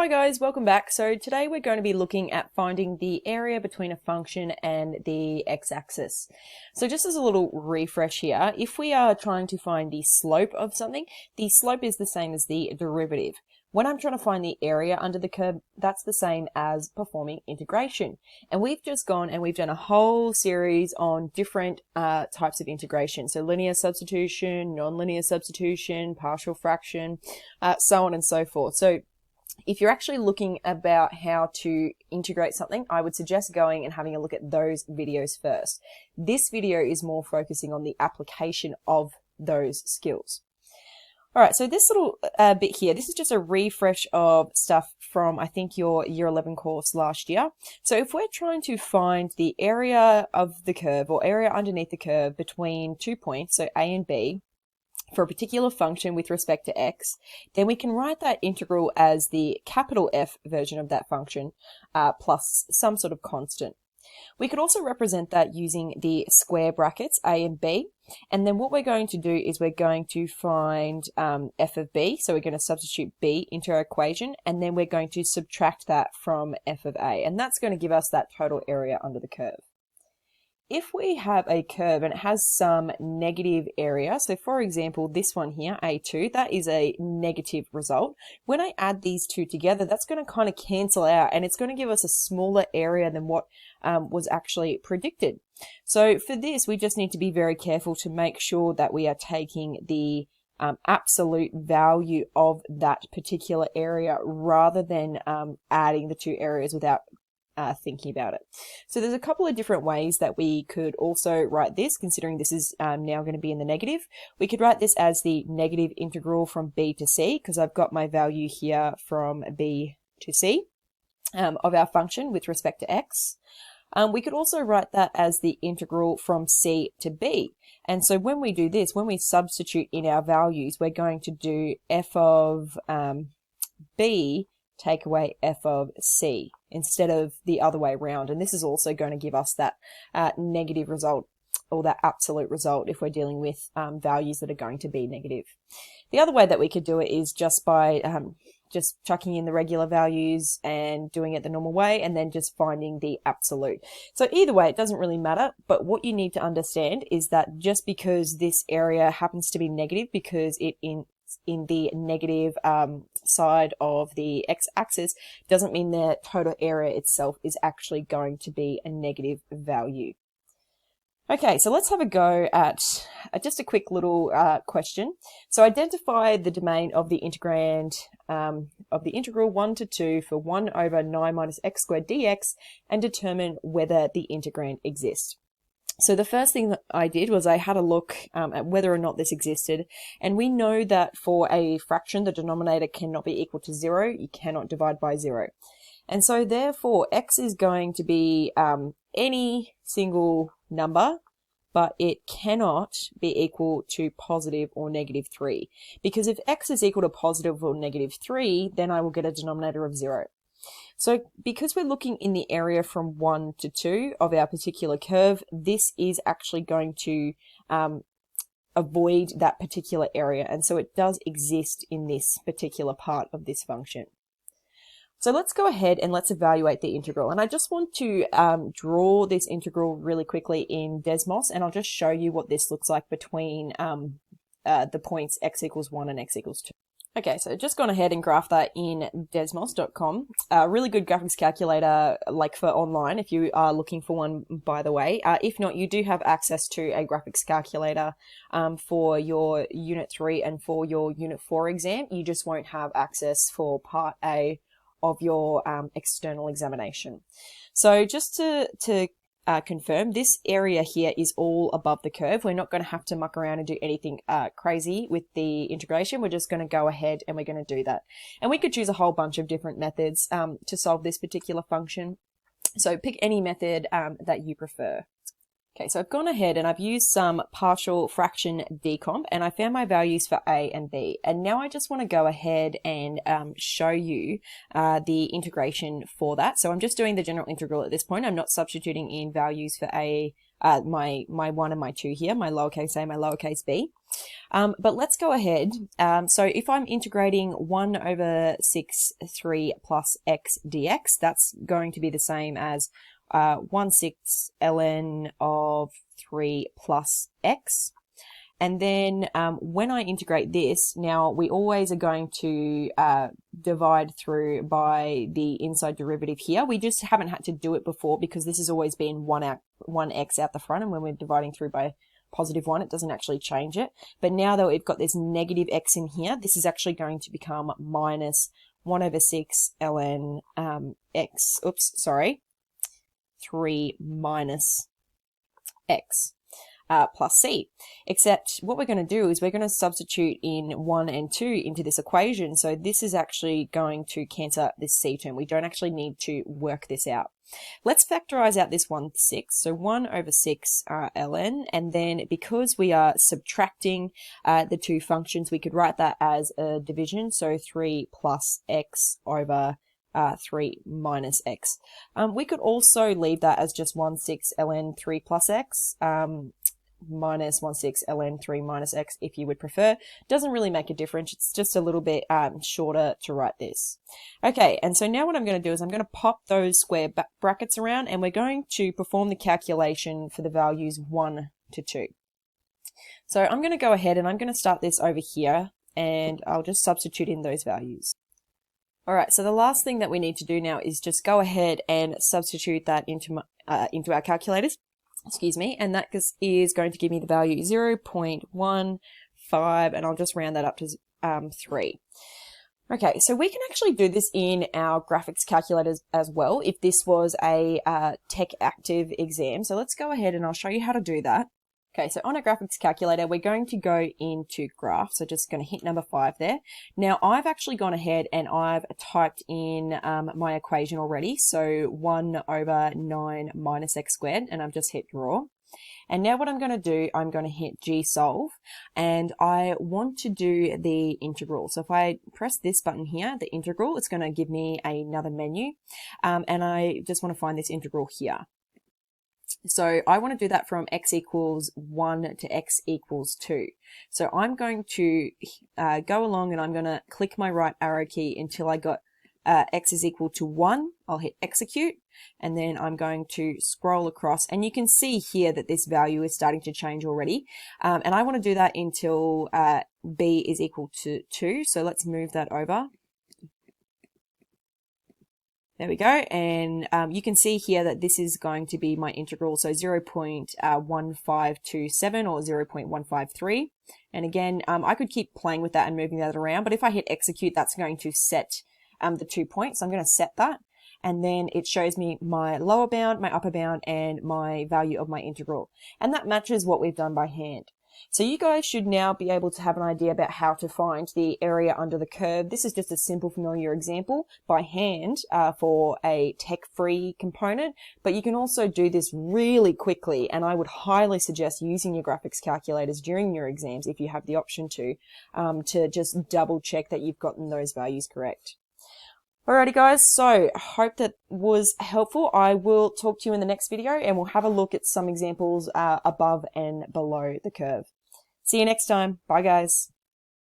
Hi guys, welcome back. So today we're going to be looking at finding the area between a function and the x-axis. So just as a little refresh here, if we are trying to find the slope of something, the slope is the same as the derivative. When I'm trying to find the area under the curve, that's the same as performing integration. And we've just gone and we've done a whole series on different types of integration. So linear substitution, nonlinear substitution, partial fraction, so on and so forth. So if you're actually looking about how to integrate something, I would suggest going and having a look at those videos first. This video is more focusing on the application of those skills. All right, so this little bit here, this is just a refresh of stuff from, I think, your Year 11 course last year. So if we're trying to find the area of the curve or area underneath the curve between 2 points, so A and B, for a particular function with respect to x, then we can write that integral as the capital F version of that function plus some sort of constant. We could also represent that using the square brackets a and b, and then what we're going to do is we're going to find f of b, so we're going to substitute b into our equation, and then we're going to subtract that from f of a, and that's going to give us that total area under the curve. If we have a curve and it has some negative area, so for example, this one here, A2, that is a negative result. When I add these two together, that's going to kind of cancel out and it's going to give us a smaller area than what was actually predicted. So for this, we just need to be very careful to make sure that we are taking the absolute value of that particular area rather than adding the two areas without thinking about it. So there's a couple of different ways that we could also write this, considering this is now going to be in the negative. We could write this as the negative integral from b to c, because I've got my value here from b to c of our function with respect to x. We could also write that as the integral from c to b. And so when we do this, when we substitute in our values, we're going to do f of b take away f of c instead of the other way around. And this is also going to give us that negative result, or that absolute result, if we're dealing with values that are going to be negative. The other way that we could do it is just by just chucking in the regular values and doing it the normal way, and then just finding the absolute. So either way, it doesn't really matter, but what you need to understand is that just because this area happens to be negative, because it in the negative side of the x-axis, doesn't mean the total area itself is actually going to be a negative value. Okay, so let's have a go at just a quick little question. So identify the domain of the integrand of the integral 1 to 2 for 1 over 9 minus x squared dx and determine whether the integrand exists. So the first thing that I did was I had a look at whether or not this existed, and we know that for a fraction the denominator cannot be equal to 0. You cannot divide by 0. And so therefore x is going to be any single number, but it cannot be equal to positive or negative 3. Because if x is equal to positive or negative 3, then I will get a denominator of 0. So because we're looking in the area from 1 to 2 of our particular curve, this is actually going to avoid that particular area. And so it does exist in this particular part of this function. So let's go ahead and let's evaluate the integral. And I just want to draw this integral really quickly in Desmos, and I'll just show you what this looks like between the points x equals 1 and x equals 2. Okay, so just gone ahead and graphed that in desmos.com. A really good graphics calculator, like for online, if you are looking for one, by the way. If not, you do have access to a graphics calculator for your Unit 3 and for your Unit 4 exam. You just won't have access for Part A of your external examination. So just to confirm, this area here is all above the curve. We're not going to have to muck around and do anything crazy with the integration. We're just going to go ahead and we're going to do that. And we could choose a whole bunch of different methods to solve this particular function. So pick any method that you prefer. Okay, so I've gone ahead and I've used some partial fraction decomp, and I found my values for A and B. And now I just want to go ahead and show you the integration for that. So I'm just doing the general integral at this point. I'm not substituting in values for A, my 1 and my 2 here, my lowercase a, my lowercase b. But let's go ahead. So if I'm integrating 1 over 6, 3 plus x dx, that's going to be the same as 1/6 ln of 3 plus x. And then when I integrate this, now we always are going to divide through by the inside derivative here. We just haven't had to do it before because this has always been 1x out the front, and when we're dividing through by +1, it doesn't actually change it. But now that we've got this negative x in here, this is actually going to become minus 1 over 6 ln x, 3 minus x. Plus c, except what we're going to do is we're going to substitute in 1 and 2 into this equation. So this is actually going to cancel this c term. We don't actually need to work this out. Let's factorize out this 1/6. So 1 over 6 ln, and then because we are subtracting the two functions, we could write that as a division. So 3 plus x over 3 minus x. We could also leave that as just 1/6 ln 3 plus x. Minus 1/6 ln 3 minus x if you would prefer. Doesn't really make a difference. It's just a little bit shorter to write this. Okay, and so now what I'm going to do is I'm going to pop those square brackets around, and we're going to perform the calculation for the values 1 to 2. So I'm going to go ahead and I'm going to start this over here, and I'll just substitute in those values. Alright, so the last thing that we need to do now is just go ahead and substitute that into our calculators. Excuse me, and that is going to give me the value 0.15, and I'll just round that up to 3. Okay, so we can actually do this in our graphics calculators as well if this was a Tech Active exam. So let's go ahead and I'll show you how to do that. Okay, so on a graphics calculator, we're going to go into graph. So just going to hit number 5 there. Now I've actually gone ahead and I've typed in my equation already. So 1 over 9 minus x squared, and I've just hit draw. And now what I'm going to do, I'm going to hit G-solve, and I want to do the integral. So if I press this button here, the integral, it's going to give me another menu. And I just want to find this integral here. So I want to do that from x equals 1 to x equals 2. So I'm going to go along and I'm going to click my right arrow key until I got x is equal to 1. I'll hit execute, and then I'm going to scroll across, and you can see here that this value is starting to change already. And I want to do that until b is equal to 2. So let's move that over. There we go, and you can see here that this is going to be my integral, so 0.1527 or 0.153. And again, I could keep playing with that and moving that around, but if I hit execute, that's going to set the 2 points. So I'm going to set that, and then it shows me my lower bound, my upper bound, and my value of my integral. And that matches what we've done by hand. So you guys should now be able to have an idea about how to find the area under the curve. This is just a simple familiar example by hand for a tech-free component, but you can also do this really quickly, and I would highly suggest using your graphics calculators during your exams if you have the option to just double check that you've gotten those values correct. Alrighty guys, so I hope that was helpful. I will talk to you in the next video, and we'll have a look at some examples above and below the curve. See you next time. Bye guys.